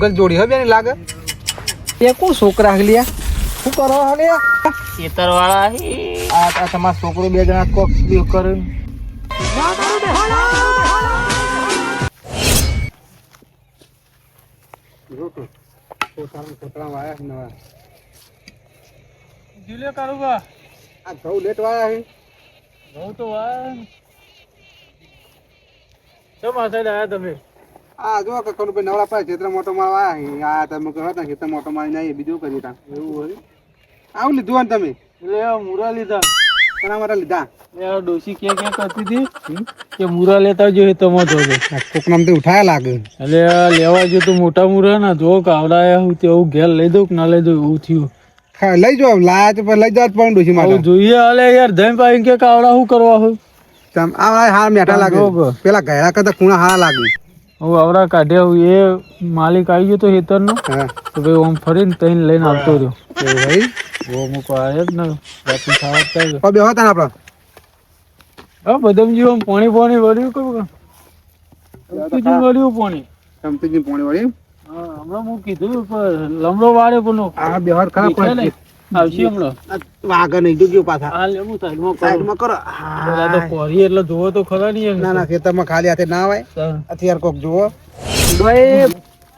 જુગલ જોડી હે બેન લાગે એ કોણ છોકરા હગલિયા શું કરો હલે ખેતર વાળા આ તમારો છોકરો બે જણા કોક બી કરે જીલે કરુંગા આ ઘઉં લેટ વાયા હે ઘઉં તો વા કેમ આ સાઈડ આયા તમે આ જો કે કરું નવરા પાસે ક્ષેત્ર મોટો માં વાયા હે આ તમે કહો ને ક્ષેત્ર મોટો માં નહીં બીજું કરી તા એવું હોય આવું લીધું ને તમે એટલે મુરા લીધા કોના માટે લીધા યાર ડોસી ક્યાં કરતી હતી કે મુરા લેતા જોઈએ તમે તો કોક નામ થી ઉઠાયા લાગે એટલે લેવા જો તો મોટા મુરા ના જો કાવડાયા હું તેવું ઘેર લઈ દઉં કે ના લઈ દઉં એવું થયું લઈ જાઓ લાયા તો લઈ જાવ પણ ડોસી માટે જોઈએ હાલે યાર ધમ પાઈ કે કાવડા શું કરવા હોય આ હાર મેઠા લાગે પેલા ગયડા કરતા કુણા હારા લાગે હું આવડા કાઢ્યા હું એ માલિક આવી ગયો તો હેતર નો તો ભાઈ આમ ફરીને તઈને લઈને આવતો રહ્યો ભાઈ વો મુકો આવ્યો જ ને રાતની ખાવા થાય બે હતા ને આપડે હા બદામ જીવો પાણી વળ્યું કરું વળ્યું પાણી સમતીજી પાણી વળી હા હમણાં હું કીધું પણ લમડો વાળે પણ આ બેહર ખરાબ પડે આવશે હમણાં વાઘ નહીં ડૂબ્યો પાછા હા લેવું સાઈડમાં કરો પેલા તો કોરી એટલે જોવો તો ખરા નહીં ના ના ખેતરમાં ખાલી હાથે ના આવે અત્યારે કોક જુઓ ભાઈ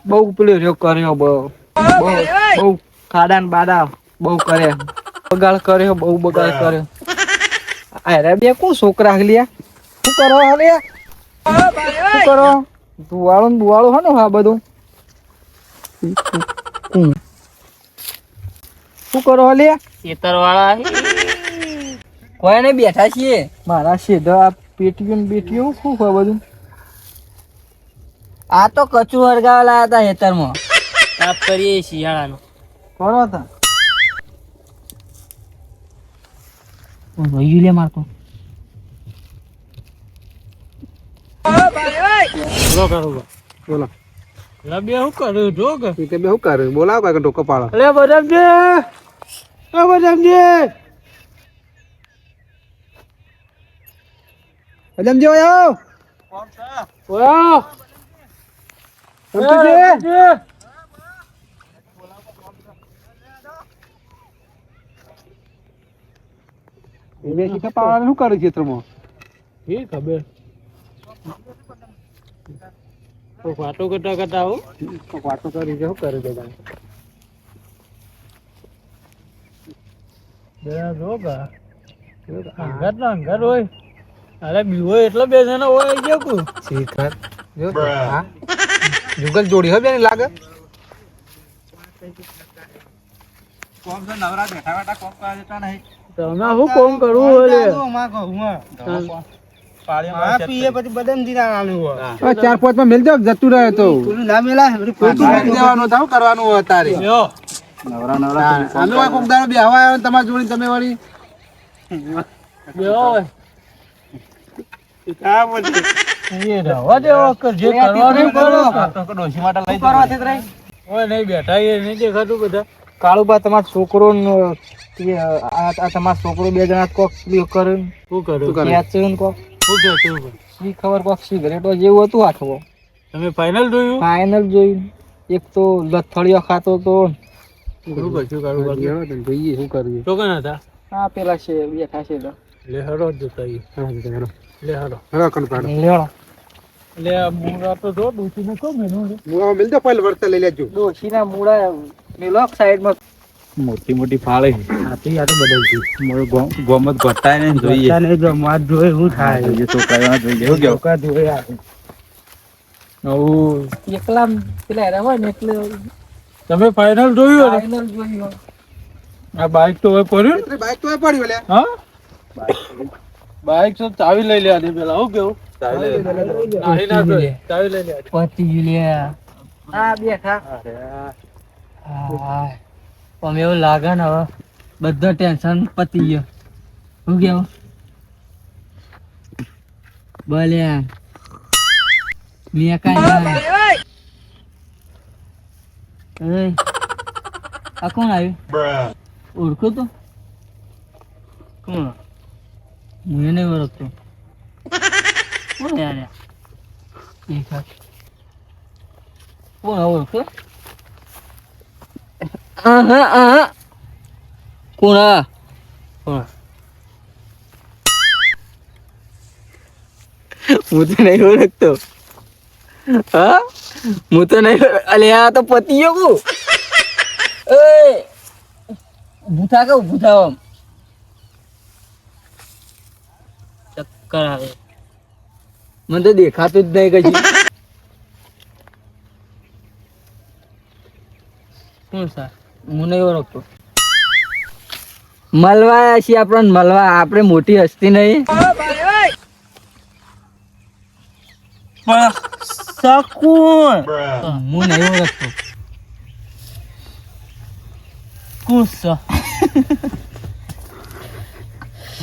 બહુ પેલું રહ્યો કર્યો બહુ ખાડા ને બાડા બહુ કરે બગાડ કર્યો બહુ બગાડ કર્યો અરે બે કોણ છોકરા હગલિયા શું કરો હલિયા શું કરો ધુવાળો ને બુવાળો હે ને હા બધું શું કરો હલિયા ખેતર વાળા કોઈ ને બેઠા છીએ મારા સીધા આ પેટીઓ ને બેટીઓ શું હોય બધું આ તો કચું હરગાવા લાયા હતા હેતરમાં તાપ કરીએ શિયાળાનો કરો હતા લે મારતો બોલો કરું બોલો બે શું કર્યું જો કે એ બે શું કરે બોલાવો કાંઈ ઢોકો પાડો અરે બદામજી અજમજી આવો બે શીખા પાડવાનું શું કરે ક્ષેત્રમાં એ ખબર વાતો કરતા કરતા આવું વાતો કરી છે શું કરે બધા અંગત ના અંગત હોય અરે બીવો એટલો બે જણા હોય ગયો કુ શીખર જો હા જુગલ જોડી હે બેન લાગે કોમ તો નવરા બેઠા બેઠા કોમ કરે જતા નહીં તમે શું કોમ કરવું હોય ચાર પાંચ માં મેલ જાવ જતું રહે તો ના મેલા દેવાનું થાવ કરવાનું હોય તારે નવરા નવરા અમે કોક દાડો બે હવા આવ્યો તમાર જોડી તમે વળી કાળુબા તમારો છોકરો તમારો છોકરો બે જણા કોક બી કરે શું કર્યું કોક શું કહેતું શી ખબર કોક સિગરેટો જેવું હતું આઠવો તમે ફાઇનલ જોયું ફાઇનલ જોયું એક તો લથડિયો ખાતો તો શું કરશું કાળુબા જોઈએ શું કરવું તો કના હતા આ પેલા છે બેઠા છે લે હરો જતા લે હરો હરો કણ પાડો લેણો લે મુરા તો જો ડૂચી ને કો મેનો મુવા મિલ દે પહેલ વર્તા લઈ લેજો ડોશીના મૂળા મેલો સાઈડમાં મોટી મોટી ફાળે આથી આ તો બદલતી મોર ગોમત ઘટાય ને જોઈએ ને જો માર જોઈ હું થાય જોઈએ તો કયા જોઈએ હું કેવું કા જોઈ આ એકલા પેલા હેરા હોય ને એટલે તમે ફાઇનલ જોયું ને ફાઇનલ જોયું આ બાઈક તો હવે પડ્યું એટલે બાઈક તો પડ્યું લે હા બાઈક તો ચાવી લઈ લે પેલા હું કેવું ચાવી લઈ લે પતિ લે આ બેઠા હા પણ એવું લાગે ને હવે બધા ટેન્શન પતી ગયો શું કેવું બોલ્યા મેં કાંઈ આ કોણ આવ્યું ઓળખો તો કોણ હું એને ઓળખતો કોણ યાર કોણ ઓળખો કોણ હું તો નહીં ઓળખતો હા હું તો નહીં અલે આ તો પતિયો કુ ભૂથા કે ભૂથા આમ ચક્કર આવે મને તો દેખાતું જ નહીં કશું કોણ સર હું નહીં ઓળખતો મળવા છીએ આપણને મળવા આપણે મોટી હસ્તી નહીં શકુન હું નહીં ઓળખતો કોણ છે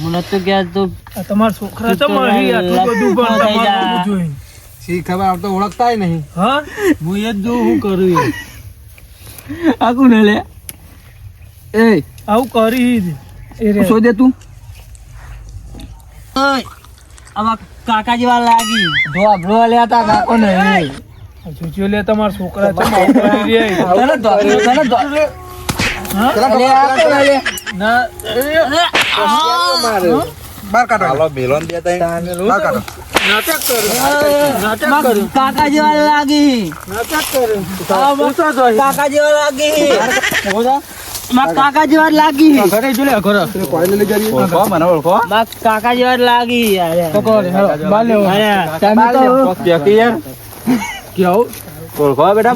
મને તો ક્યાં તો તમારા છોકરા તો મળી આટલું બધું પણ તમારું જોઈને. શી ખબર આમ તો ઓળખતાય નહીં. હા હું એ જ જો હું કરું આ કોણ લે એ આવું કરી જ. એ રે. શોધે તું આવા કાકા જેવા લાગી જો આપણો લે તા કાકો નહીં જોજો લે તમારા છોકરા છે આવું કરી રહ્યા. તને દોડ્યો તને દોડ્યો ના બાર કાઢો. હાલો બેલોન બે ત્રણ બાર કાઢો. નાટક કર્યું. કાકા જેવા લાગી નાટક કર્યું. કાકા જેવા લાગી કાકા જેવા લાગી ઘરે જો લે ઘરે. કોઈને લઈ જઈએ. ઓળખો મને ઓળખો કાકા જેવા લાગી યાર પકડો લે, હેલો, બાર લેવો. તમે તો યાર કેવું? ઓળખો બેટા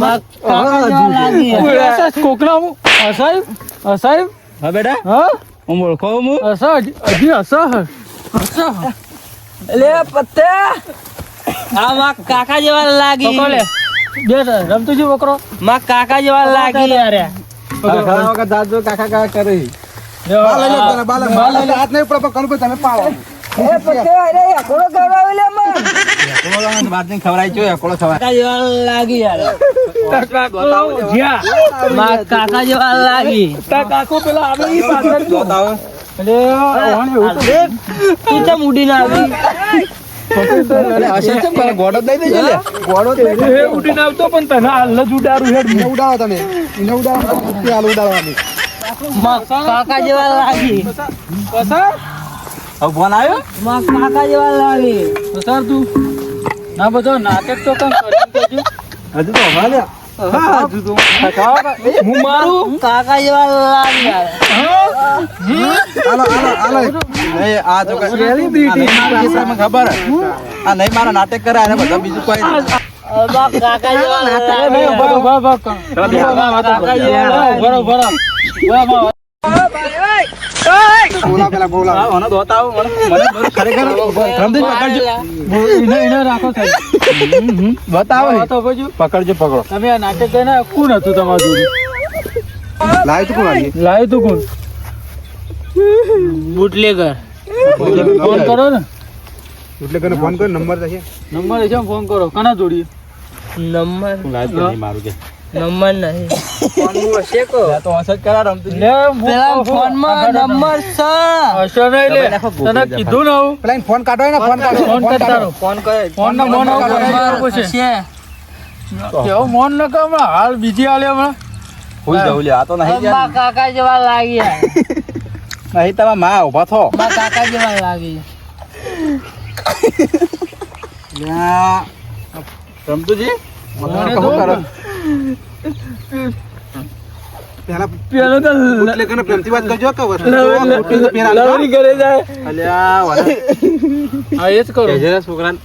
કાકા જેવા લાગી અસા કોકરા હું અસાઈબ અસાઈબ હા બેટા હા હું ઓળખો હું અસા હજી અસા હે અસા હે. લે પત્તે આ માં કાકા જેવા લાગી પકડો લે બે રમતું છું બકરો. માં કાકા જેવા લાગી યાર ઘણા વખત દાદો કાકા કાકા કરે. બાર લઈ લો તને, બાર લઈ લો. હાથ નહીં ઉપર કરું તમે પાડો. એ પત્તે અરે એકોડો ગવડાવી લે માં વાત નહીં ખવડાય જો એકોળો ખવાય કાકા જેવા લાગી યાર જ્યાં માં કાકા જેવા લાગી તાર કાકો પેલા આવે ઈ પાછળ જો. બતાવો અલે ઓહણ એવું તો. તું ચમ ઉડીને આવી અશે છે મને ગોડો દઈ દેજો લે ગોળો તો એ ઉડીને આવતો પણ તને હાલ જ ઉડાડું હેડ. એને ઉડાડો તમે. એને ઉડાડો. તે હાલ ઉડાડવાની. માં કાકા જેવા લાગી પસાર હવે ફોન આવ્યો માં કાકા જેવા લાગી પસાર તું ના બધો નાટક તો કામ કરી દેજો. હજુ તો હમણાં લે હું મારું કાકા જેવા લાગી યાર હાલો હાલો હાલો. નહીં આ જો સેલિબ્રિટી ખબર હે. આ નહીં મારા નાટક કરે અને બધા બીજું કોઈ નહીં. માં કાકા જેવા લાગી ઉભા ઉભા ઉભા કાકા જેવા ઉભા બોલા પેલા બોલા. આ મને દોત આવો મને મને ખરેખર રમદી પકડજો એને રાખો સાહેબ. બતાવો તો પછી પકડજો પકડો તમે આ નાટક કરીને કોણ હતું તમારું જોડે? લાવી તું કોણ આવી? લાવ્યું તું કોણ? બુટલેગર ફોન કરો ને. એટલે કને ફોન કર, નંબર છે. નંબર છે ફોન કરો. કના જોડીએ? નંબર નહીં મારું કે નંબર નહીં ફોન હશે કો તો હસત કરા રમતી લે પેલા ફોન માં નંબર છે અસર નહીં લે. તને કીધું ને આવું. પેલા એને ફોન કાઢો ને, ફોન કાઢો. ફોન કર તારો. ફોન કરે ફોન નો મોન આવું નંબર છે કેવો મોન ન કર હમણાં. હાલ બીજી આલે હમણાં. હોઈ જાવ લે આ તો નહીં માં કાકા જેવા લાગી યાર નહીં તમે માં ઉભા થો માં કાકા જેવા લાગી રમતુજી મને કહો તો કરો. પેલા પેલો તો એટલે કને પ્રેમથી વાત કરજો કે વસ્તુ લવરી કરે જાય. અલ્યા વાલા હા એ જ કરો. કેજે છોકરાને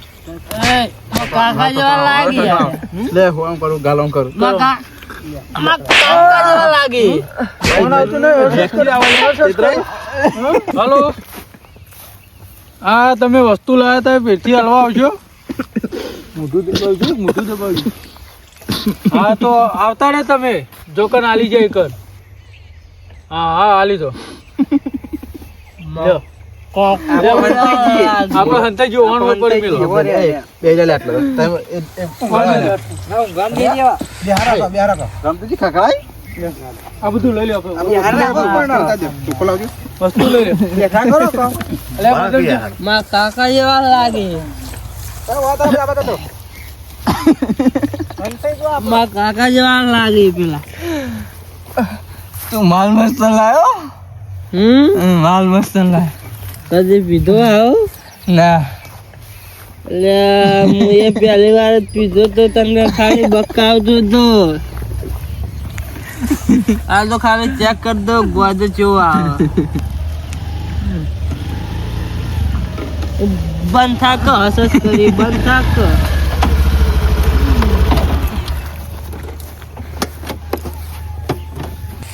માં કાકા જેવા લાગી યાર લે હું આમ કરું ગાલ આમ કરું માં કાકા જેવા લાગી ફોન આવતું નહીં. હલો હા તમે વસ્તુ લાવ્યા હતા પેટથી હલવા આવશો. મોઢું દબાવજો મોઢું દબાવજો. હા તો આવતા ને તમે જો કન આલી જાય કર. હા હા આલી દો. લ્યો. આપણે હંતાઈ જો ઓન ઉપર મેલો. બે જા લે આટલો બિહારા કો. રમતુજી ખખડાય આ બધું લઈ લો આપણે. ચોખ્ખો લાવજો. વસ્તુ લઈ લો. બેઠા કરો કો. અલે બદલજો. માં કાકા જેવા લાગી માં કાકા જેવા લાગી પેલા તું માલ મસ્ત લાયો માલ મસ્ત લાયો કદી પીધો આવો ના એટલે હું એ પહેલી વાર જ પીધો તો તમને ખાલી બકાવતો તો આ તો ખાલી ચેક કરી દો ગોજો કેવો આવે બંધ થાક હસસ કરી બંધ થાક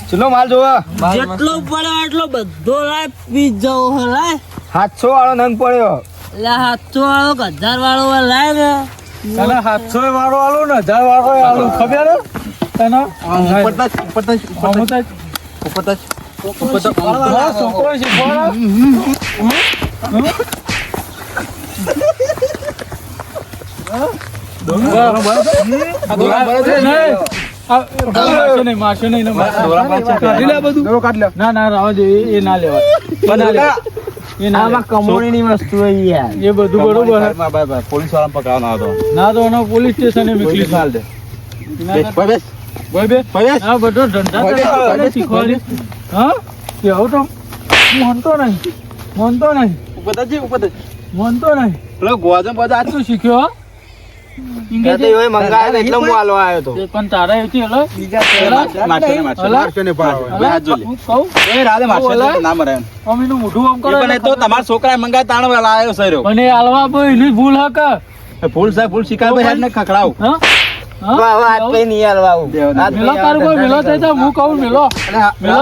ચલો માલ જોવા જેટલો પડે એટલો બધો લાય પી જાવ લાય 700 વાળો નંગ પડ્યો એટલે 700 વાળો 1000 વાળો લાય ને તને 700 વાળો આલું ને 1000 વાળો આલું ખબર હે તને છોકરો મારશો નહીં ના રાવા દે એ ના લેવા આમાં કમોણીની વસ્તુ યાર એ બધું બરોબર હે. પોલીસ વાળા પકડવાનો હતો ના તો એનો પોલીસ સ્ટેશને મોકલી માલ દે ભાઈ બે હા બધો ધંધા શીખવાડી હા કેવું તો માનતો નહીં માનતો નહીં પેલો ગોજો બધા શું શીખ્યો હા? મંગાવ્યો એટલે હું આલો આવ્યો તો પણ તારા એથી હલો મારશો ને પાડો બે હાથ જોડે હું કહું એ રાધે મારશો એટલે ના મરે એમ અમીનું મોઢું આમ એ કરે પણ એ તો તમારા છોકરાએ મંગાય તાણ લાવ્યો સર્યો પણ એ હાલવા બોય એની જ ભૂલ હક ફૂલ સાહેબ ફૂલ શિકાર ભાઈ હેડ ને ખખડાવ હા મેલો તારું કોઈ મેલો થતા હું કહું મેલો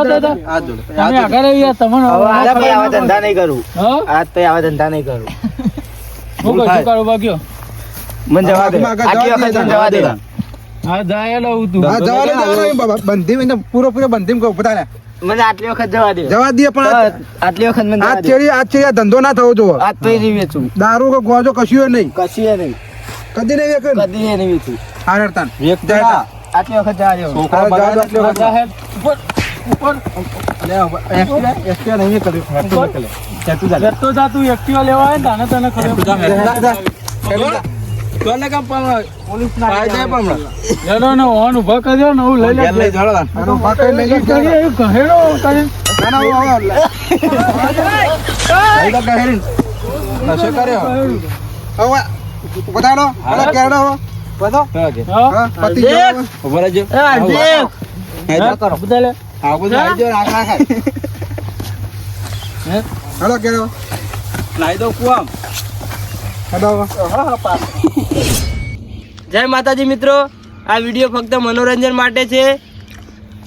થતા હાથ જોડે તમે આગળ આવી યાર તમને ધંધા નહીં કરું હા આજ તો આવા ધંધા નહીં કરું હું કશું કાઢો બાક્યો મને જવા દે આખી વખત મને જવા દે હા જાય લઉં તું હા જવા દે બંધી પૂરો બંધી બતાને મને આટલી વખત જવા દે જવા દે પણ આટલી વખત મને આજ ચેડી આ ધંધો ના થવો જોવો આજ તો નહીં વેચું દારૂ કે ગોજો કશું નહીં કશું નહીં કદી નહીં વેકન કદી નહીં વેચું હારતાન આટલી વખત જવા દે છોકરા બગાડે એટલે સાહેબ ઉપર એસટી નહીં કર્યું જતો જા તું એક્ટિવા લેવા આવે ને તને ખબર તોને કામ પણ પોલીસ ના આવી જાય પણ લેલો ને ઓન ઉભા કરજો ને હું લઈ ઘેર લઈ લે જળવા આનો પાટો લઈ ગયો કરીએ એ કહેડો કરી ના ગહેરીન નશો કર્યો હવે બતાડો અલા કેરડો બધો હા પતિ ગયો ઉભો રહેજો કરો બધા લે આવું તો આવી જાય આખા ખાય હેલો કેરડો નાઈ દો કુવામ હેલો જય માતાજી મિત્રો આ વિડીયો ફક્ત મનોરંજન માટે છે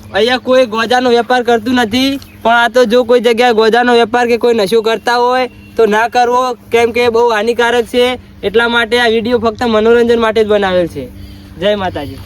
અહીંયા કોઈ ગોજાનો વેપાર કરતું નથી પણ આ તો જો કોઈ જગ્યાએ ગોજાનો વેપાર કે કોઈ નશો કરતા હોય તો ના કરવો કેમ કે બહુ હાનિકારક છે એટલા માટે આ વિડીયો ફક્ત મનોરંજન માટે જ બનાવેલ છે જય માતાજી